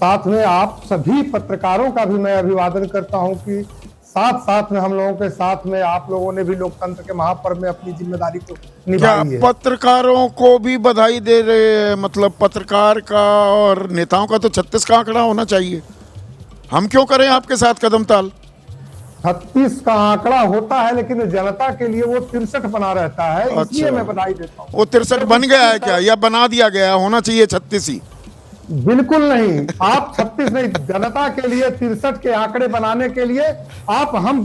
साथ में आप सभी पत्रकारों का भी मैं अभिवादन करता हूं कि साथ साथ में हम लोगों के साथ में आप लोगों ने भी लोकतंत्र के महापर्व में अपनी जिम्मेदारी को क्या निभाई है। पत्रकारों को भी बधाई दे रहे हैं? मतलब पत्रकार का और नेताओं का तो 36 का आंकड़ा होना चाहिए। हम क्यों करें आपके साथ कदम ताल? 36 का आंकड़ा होता है लेकिन जनता के लिए वो 63 बना रहता है, इसलिए अच्छा। मैं बधाई देता हूँ। वो 63 बन गया है क्या, या बना दिया गया है? होना चाहिए 36 ही। बिल्कुल नहीं, आप 36 नहीं, जनता के लिए 63 के आंकड़े बनाने के लिए आप हम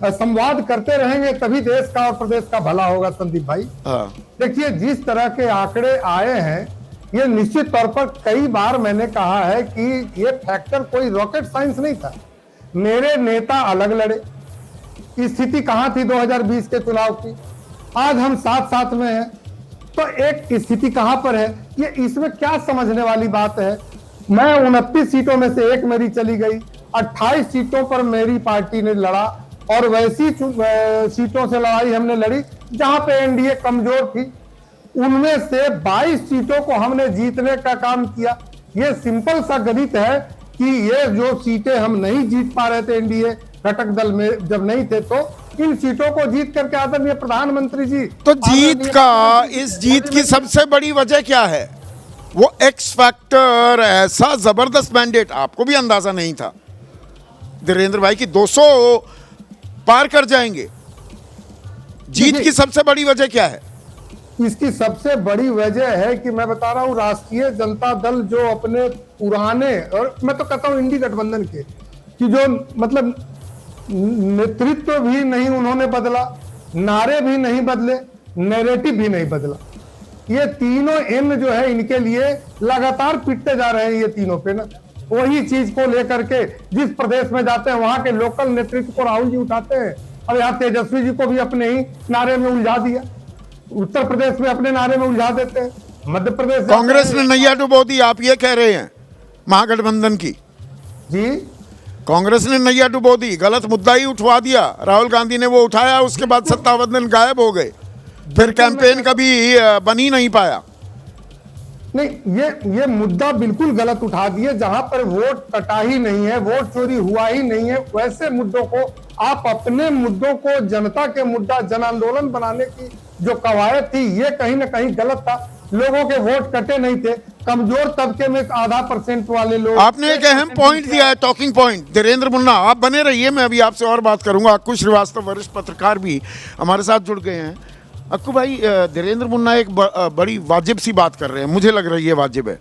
संवाद करते रहेंगे तभी देश का और प्रदेश का भला होगा। संदीप भाई हाँ। देखिए, जिस तरह के आंकड़े आए हैं ये निश्चित तौर पर कई बार मैंने कहा है कि ये फैक्टर कोई रॉकेट साइंस नहीं था। मेरे नेता अलग लड़े, स्थिति कहां थी 2020 के चुनाव की, आज हम साथ साथ में हैं, तो एक स्थिति कहां पर है, ये इसमें क्या समझने वाली बात है। मैं 29 सीटों में से एक मेरी चली गई, 28 सीटों पर मेरी पार्टी ने लड़ा और वैसी सीटों से लड़ाई हमने लड़ी जहां पे एनडीए कमजोर थी, उनमें से 22 सीटों को हमने जीतने का काम किया। ये सिंपल सा गणित है कि ये जो सीटें हम नहीं जीत पा रहे थे एनडीए घटक दल में जब नहीं थे, तो इन सीटों को जीत करके आदरणीय प्रधानमंत्री जी, तो जीत का, इस जीत की सबसे बड़ी वजह क्या है? वो एक्स फैक्टर, ऐसा जबरदस्त मैंडेट आपको भी अंदाजा नहीं था धीरेन्द्र भाई कि 200 पार कर जाएंगे। जीत की सबसे बड़ी वजह क्या है? इसकी सबसे बड़ी वजह है कि मैं बता रहा हूं, राष्ट्रीय जनता दल जो अपने पुराने, और मैं तो कहता हूं इंडी गठबंधन के, कि जो मतलब नेतृत्व भी नहीं उन्होंने बदला, नारे भी नहीं बदले, नैरेटिव भी नहीं बदला। ये तीनों एन जो है इनके लिए लगातार पिटते जा रहे हैं। ये तीनों पे ना वही चीज को लेकर के जिस प्रदेश में जाते हैं वहां के लोकल नेतृत्व को राहुल जी उठाते हैं, और यहाँ तेजस्वी जी को भी अपने ही नारे में उलझा दिया, उत्तर प्रदेश में अपने नारे में उलझा देते हैं, मध्य प्रदेश कांग्रेस ने नैया डुबो दी, आप ये कह रहे हैं महागठबंधन की? जी, कांग्रेस ने नैया डुबो दी, गलत मुद्दा ही उठवा दिया, राहुल गांधी ने वो उठाया, उसके बाद 57 दिन गायब हो गए, फिर कैंपेन कभी बन ही नहीं पाया। नहीं, ये मुद्दा बिल्कुल गलत उठा दिए। जहां पर वोट कटा ही नहीं है, वोट चोरी हुआ ही नहीं है, वैसे मुद्दों को आप अपने मुद्दों को जनता के मुद्दा जन आंदोलन बनाने की जो कवायद थी, ये कहीं ना कहीं गलत था। लोगों के वोट कटे नहीं थे, कमजोर तबके में आधा % वाले लोग। आपने एक अहम पॉइंट दिया है, टॉकिंग पॉइंट। धीरेन्द्र मुन्ना, आप बने रहिए, मैं अभी आपसे और बात करूंगा। अक्कू श्रीवास्तव वरिष्ठ पत्रकार भी हमारे साथ जुड़ गए हैं। अक्कू भाई, धीरेन्द्र मुन्ना एक बड़ी वाजिब सी बात कर रहे हैं, मुझे लग रही है वाजिब है,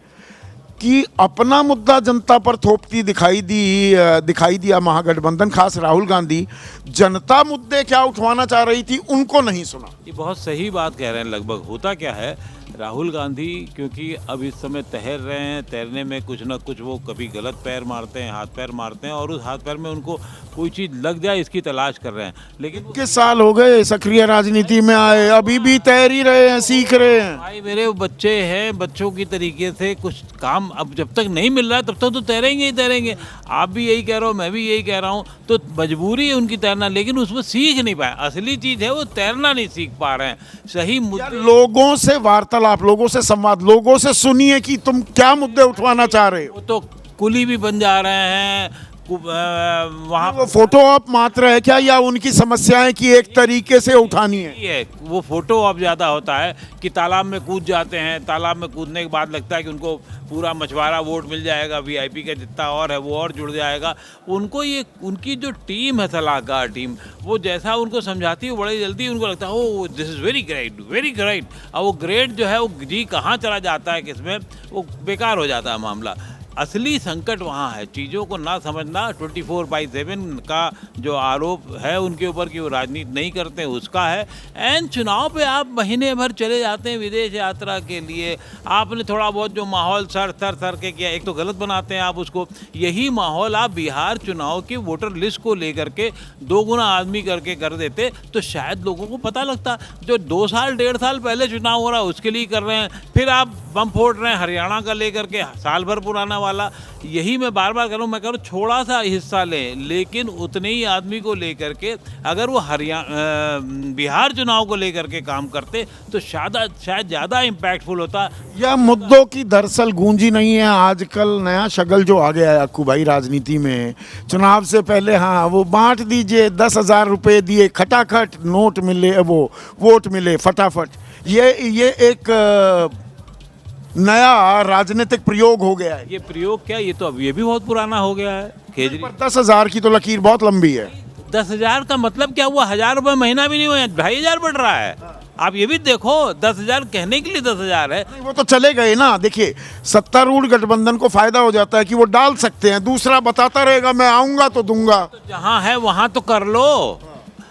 कि अपना मुद्दा जनता पर थोपती दिखाई दिया महागठबंधन, खास राहुल गांधी। जनता मुद्दे क्या उठवाना चाह रही थी उनको नहीं सुना। ये बहुत सही बात कह रहे हैं। लगभग होता क्या है, राहुल गांधी क्योंकि अब इस समय तैर रहे हैं, तैरने में कुछ ना कुछ वो कभी गलत पैर मारते हैं, हाथ पैर मारते हैं, और उस हाथ पैर में उनको कोई चीज़ लग जाए इसकी तलाश कर रहे हैं। लेकिन किस साल हो गए सक्रिय राजनीति में आए, अभी भी तैर ही रहे हैं, सीख रहे हैं। भाई मेरे बच्चे हैं, बच्चों की तरीके से कुछ काम अब जब तक नहीं मिल रहा है तब तक तो तैरेंगे ही तैरेंगे। आप भी यही कह रहे हो, मैं भी यही कह रहा हूँ, तो मजबूरी है उनकी तैरना, लेकिन उसमें सीख नहीं पाए। असली चीज़ है वो तैरना नहीं सीख पा रहे हैं। सही मुद्दे, लोगों से वार्तालाप, लोगों से संवाद, लोगों से सुनिए कि तुम क्या मुद्दे उठवाना चाह रहे हो। वो तो कुली भी बन जा रहे हैं वहाँ। वो फोटो ऑप मात्र है क्या, या उनकी समस्याएं की एक तरीके से उठानी है? वो फोटो ऑप ज़्यादा होता है कि तालाब में कूद जाते हैं, तालाब में कूदने के बाद लगता है कि उनको पूरा मछुआरा वोट मिल जाएगा, वीआईपी का जितना और है वो और जुड़ जाएगा। उनको ये उनकी जो टीम है, सलाहकार टीम, वो जैसा उनको समझाती है बड़ी जल्दी उनको लगता है oh this is very great, very great. और वो ग्रेट जो है वो जी कहाँ चला जाता है, किसमें, वो बेकार हो जाता है मामला। असली संकट वहाँ है, चीज़ों को ना समझना। 24/7 का जो आरोप है उनके ऊपर कि वो राजनीति नहीं करते, उसका है। एंड चुनाव पे आप महीने भर चले जाते हैं विदेश यात्रा के लिए, आपने थोड़ा बहुत जो माहौल सर के किया, एक तो गलत बनाते हैं आप उसको। यही माहौल आप बिहार चुनाव की वोटर लिस्ट को लेकर के 2 गुना आदमी करके कर देते तो शायद लोगों को पता लगता। जो 2 साल 1.5 साल पहले चुनाव हो रहा है उसके लिए कर रहे हैं, फिर आप बम फोड़ रहे हैं हरियाणा का लेकर के, साल भर पुराना वाला। यही मैं बार बार कह रहा हूँ, मैं कह रहा हूँ थोड़ा सा हिस्सा लें, लेकिन उतने ही आदमी को लेकर के अगर वो बिहार चुनाव को लेकर के काम करते तो शायद ज़्यादा इम्पैक्टफुल होता। यह मुद्दों की दरअसल गूंजी नहीं है। आजकल नया शगल जो आ गया है अक्कू भाई राजनीति में, चुनाव से पहले हाँ वो बांट दीजिए, 10,000 रुपये दिए खटाखट नोट मिले, वो वोट मिले फटाफट। ये एक नया राजनीतिक प्रयोग हो गया है। ये प्रयोग क्या, ये तो अब ये भी बहुत पुराना हो गया है। पर 10,000 की तो लकीर बहुत लंबी है। 10,000 का मतलब क्या हुआ, 1,000 रुपये महीना भी नहीं हुआ, 2,500 बढ़ रहा है। आप ये भी देखो, 10,000 कहने के लिए 10,000 है। वो तो चले गए ना। देखिए सत्तारूढ़ गठबंधन को फायदा हो जाता है कि वो डाल सकते हैं, दूसरा बताता रहेगा मैं आऊंगा तो दूंगा। तो जहाँ है वहाँ तो कर लो।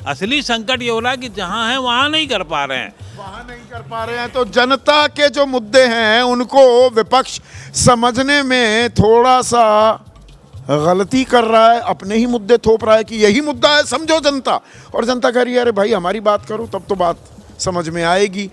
असली संकट ये हो रहा है कि जहाँ है वहाँ नहीं कर पा रहे हैं। वहाँ नहीं कर पा रहे हैं तो जनता के जो मुद्दे हैं उनको विपक्ष समझने में थोड़ा सा गलती कर रहा है, अपने ही मुद्दे थोप रहा है कि यही मुद्दा है समझो जनता, और जनता कह रही है अरे भाई हमारी बात करो तब तो बात समझ में आएगी।